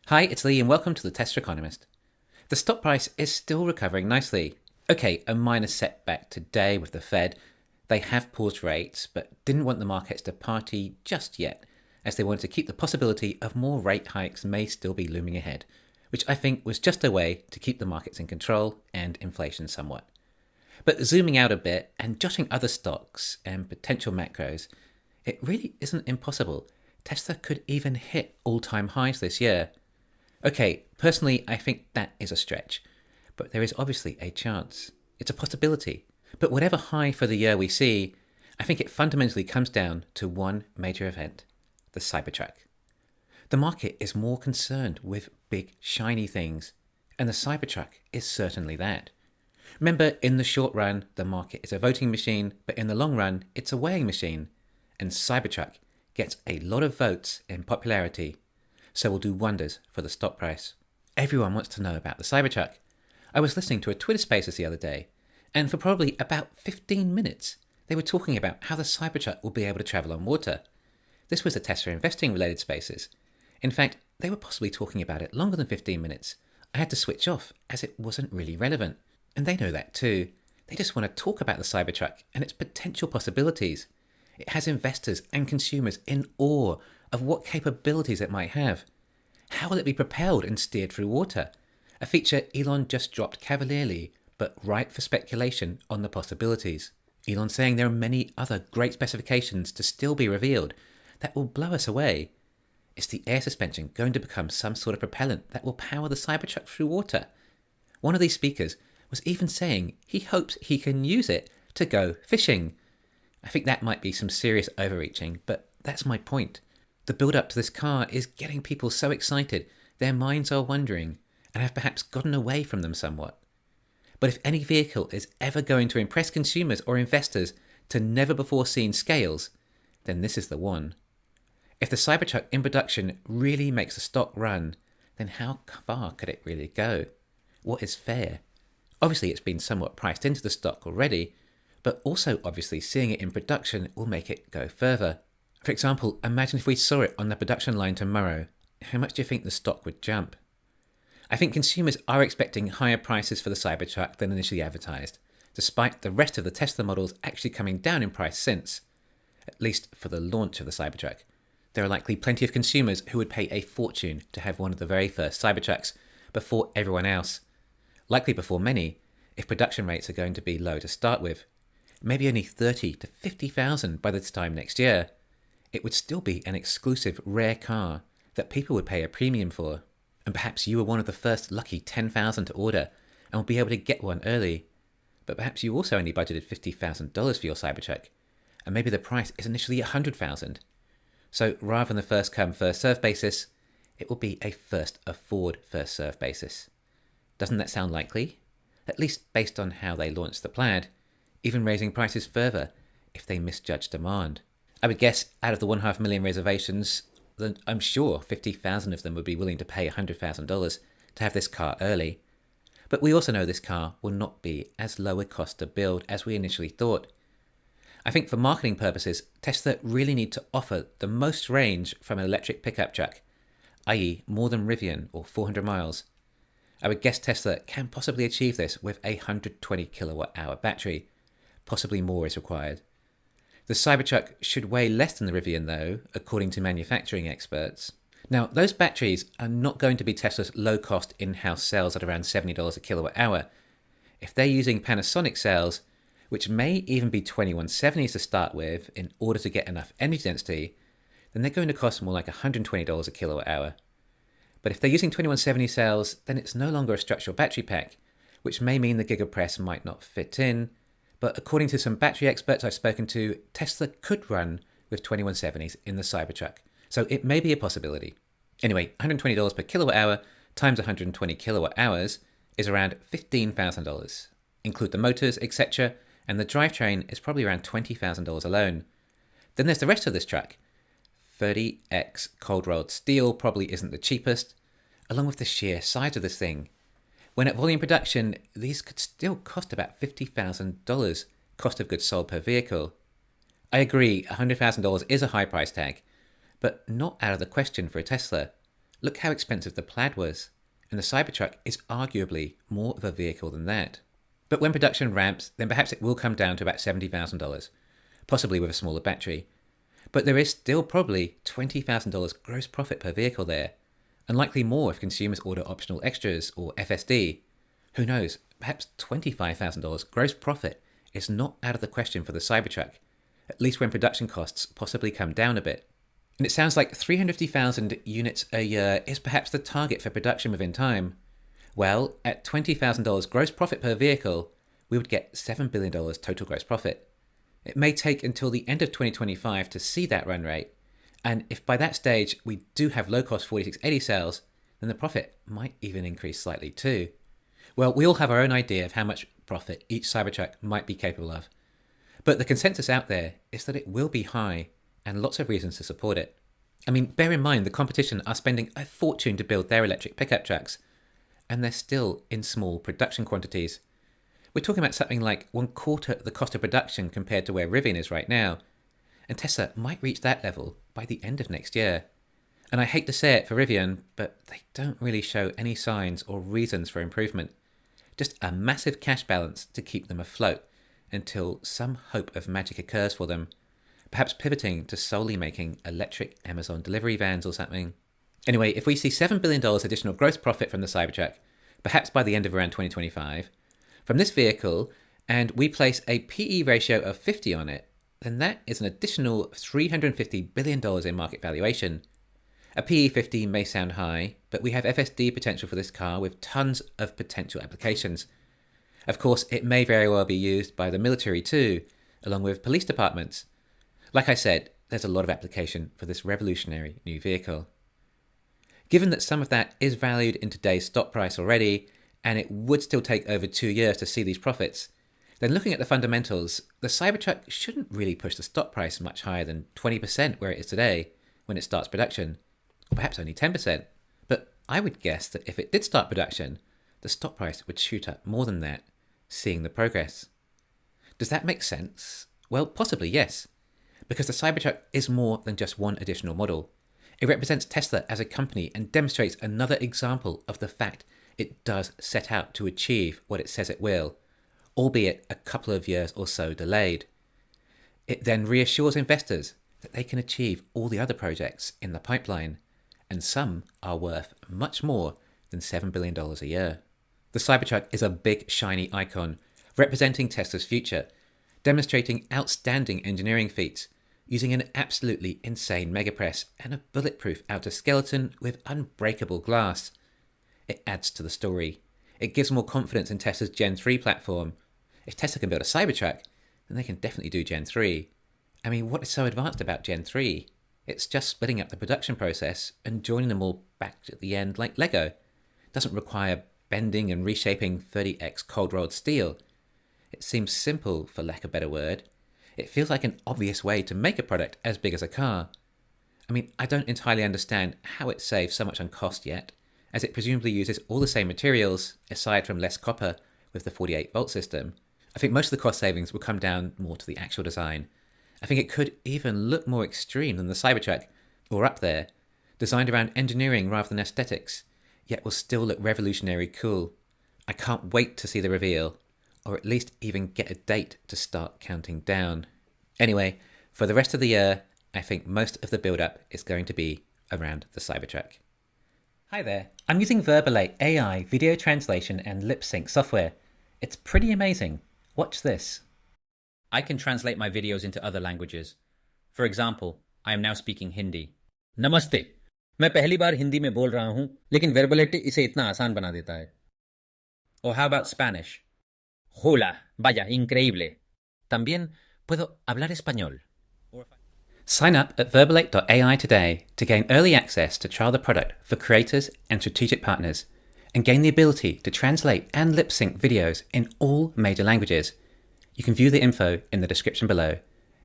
Hi, it's Lee and welcome to the Tesla Economist. The stock price is still recovering nicely. Okay, a minor setback today with the Fed. They have paused rates, but didn't want the markets to party just yet, as they wanted to keep the possibility of more rate hikes may still be looming ahead, which I think was just a way to keep the markets in control and inflation somewhat. But zooming out a bit and jotting other stocks and potential macros, it really isn't impossible. Tesla could even hit all-time highs this year. Okay, personally, I think that is a stretch, but there is obviously a chance. It's a possibility. But whatever high for the year we see, I think it fundamentally comes down to one major event, the Cybertruck. The market is more concerned with big, shiny things, and the Cybertruck is certainly that. Remember, in the short run, the market is a voting machine, but in the long run, it's a weighing machine, and Cybertruck gets a lot of votes in popularity, so will do wonders for the stock price. Everyone wants to know about the Cybertruck. I was listening to a Twitter Spaces the other day, and for probably about 15 minutes, they were talking about how the Cybertruck will be able to travel on water. This was a Tesla investing related Spaces. In fact, they were possibly talking about it longer than 15 minutes. I had to switch off as it wasn't really relevant. And they know that too. They just want to talk about the Cybertruck and its potential possibilities. It has investors and consumers in awe of what capabilities it might have. How will it be propelled and steered through water? A feature Elon just dropped cavalierly, but ripe for speculation on the possibilities. Elon saying there are many other great specifications to still be revealed that will blow us away. Is the air suspension going to become some sort of propellant that will power the Cybertruck through water? One of these speakers was even saying he hopes he can use it to go fishing. I think that might be some serious overreaching, but that's my point. The build-up to this car is getting people so excited, their minds are wandering, and have perhaps gotten away from them somewhat. But if any vehicle is ever going to impress consumers or investors to never-before-seen scales, then this is the one. If the Cybertruck in production really makes the stock run, then how far could it really go? What is fair? Obviously, it's been somewhat priced into the stock already, but also obviously seeing it in production will make it go further. For example, imagine if we saw it on the production line tomorrow. How much do you think the stock would jump? I think consumers are expecting higher prices for the Cybertruck than initially advertised, despite the rest of the Tesla models actually coming down in price since, at least for the launch of the Cybertruck. There are likely plenty of consumers who would pay a fortune to have one of the very first Cybertrucks before everyone else. Likely before many, if production rates are going to be low to start with. Maybe only 30 to 50,000 by this time next year. It would still be an exclusive, rare car that people would pay a premium for. And perhaps you were one of the first lucky 10,000 to order and will be able to get one early. But perhaps you also only budgeted $50,000 for your Cybertruck, and maybe the price is initially $100,000. So rather than the first come, first serve basis, it will be a first afford, first serve basis. Doesn't that sound likely? At least based on how they launched the Plaid, even raising prices further if they misjudge demand. I would guess out of the 500,000 reservations, then I'm sure 50,000 of them would be willing to pay $100,000 to have this car early. But we also know this car will not be as low a cost to build as we initially thought. I think for marketing purposes, Tesla really need to offer the most range from an electric pickup truck, i.e. more than Rivian or 400 miles. I would guess Tesla can possibly achieve this with a 120 kilowatt hour battery. Possibly more is required. The Cybertruck should weigh less than the Rivian though, according to manufacturing experts. Now, those batteries are not going to be Tesla's low-cost in-house cells at around $70 a kilowatt hour. If they're using Panasonic cells, which may even be 2170s to start with in order to get enough energy density, then they're going to cost more like $120 a kilowatt hour. But if they're using 2170 cells, then it's no longer a structural battery pack, which may mean the gigapress might not fit in. But according to some battery experts I've spoken to, Tesla could run with 2170s in the Cybertruck. So it may be a possibility. Anyway, $120 per kilowatt hour times 120 kilowatt hours is around $15,000. Include the motors, etc., and the drivetrain is probably around $20,000 alone. Then there's the rest of this truck. 30x cold rolled steel probably isn't the cheapest, along with the sheer size of this thing. When at volume production, these could still cost about $50,000 cost of goods sold per vehicle. I agree, $100,000 is a high price tag, but not out of the question for a Tesla. Look how expensive the Plaid was, and the Cybertruck is arguably more of a vehicle than that. But when production ramps, then perhaps it will come down to about $70,000, possibly with a smaller battery. But there is still probably $20,000 gross profit per vehicle there, and likely more if consumers order optional extras or FSD. Who knows, perhaps $25,000 gross profit is not out of the question for the Cybertruck, at least when production costs possibly come down a bit. And it sounds like 350,000 units a year is perhaps the target for production within time. Well, at $20,000 gross profit per vehicle, we would get $7 billion total gross profit. It may take until the end of 2025 to see that run rate, and if by that stage we do have low-cost 4680 sales, then the profit might even increase slightly too. Well, we all have our own idea of how much profit each Cybertruck might be capable of, but the consensus out there is that it will be high, and lots of reasons to support it. I mean, bear in mind the competition are spending a fortune to build their electric pickup trucks, and they're still in small production quantities. We're talking about something like 1/4 the cost of production compared to where Rivian is right now, and Tesla might reach that level by the end of next year. And I hate to say it for Rivian, but they don't really show any signs or reasons for improvement. Just a massive cash balance to keep them afloat until some hope of magic occurs for them, perhaps pivoting to solely making electric Amazon delivery vans or something. Anyway, if we see $7 billion additional gross profit from the Cybertruck, perhaps by the end of around 2025, from this vehicle, and we place a PE ratio of 50 on it, then that is an additional $350 billion in market valuation. A PE 50 may sound high, but we have FSD potential for this car with tons of potential applications. Of course, it may very well be used by the military too, along with police departments. Like I said, there's a lot of application for this revolutionary new vehicle. Given that some of that is valued in today's stock price already, and it would still take over 2 years to see these profits, then looking at the fundamentals, the Cybertruck shouldn't really push the stock price much higher than 20% where it is today when it starts production, or perhaps only 10%. But I would guess that if it did start production, the stock price would shoot up more than that, seeing the progress. Does that make sense? Well, possibly yes, because the Cybertruck is more than just one additional model. It represents Tesla as a company and demonstrates another example of the fact it does set out to achieve what it says it will, albeit a couple of years or so delayed. It then reassures investors that they can achieve all the other projects in the pipeline, and some are worth much more than $7 billion a year. The Cybertruck is a big, shiny icon representing Tesla's future, demonstrating outstanding engineering feats, using an absolutely insane megapress and a bulletproof outer skeleton with unbreakable glass. It adds to the story. It gives more confidence in Tesla's Gen 3 platform. If Tesla can build a Cybertruck, then they can definitely do Gen 3. I mean, what is so advanced about Gen 3? It's just splitting up the production process and joining them all back at the end like Lego. It doesn't require bending and reshaping 30x cold-rolled steel. It seems simple, for lack of a better word. It feels like an obvious way to make a product as big as a car. I mean, I don't entirely understand how it saves so much on cost yet, as it presumably uses all the same materials, aside from less copper with the 48-volt system. I think most of the cost savings will come down more to the actual design. I think it could even look more extreme than the Cybertruck, or up there, designed around engineering rather than aesthetics, yet will still look revolutionary cool. I can't wait to see the reveal, or at least even get a date to start counting down. Anyway, for the rest of the year, I think most of the build-up is going to be around the Cybertruck. Hi there, I'm using Verbalate AI video translation and lip sync software. It's pretty amazing. Watch this. I can translate my videos into other languages. For example, I am now speaking Hindi. नमस्ते, मैं पहली बार हिंदी में बोल रहा हूँ, लेकिन Verbalate इसे इतना आसान बना देता है. Or how about Spanish? Hola, vaya, increíble. También puedo hablar español. Sign up at verbalate.ai today to gain early access to trial the product for creators and strategic partners, and gain the ability to translate and lip sync videos in all major languages. You can view the info in the description below.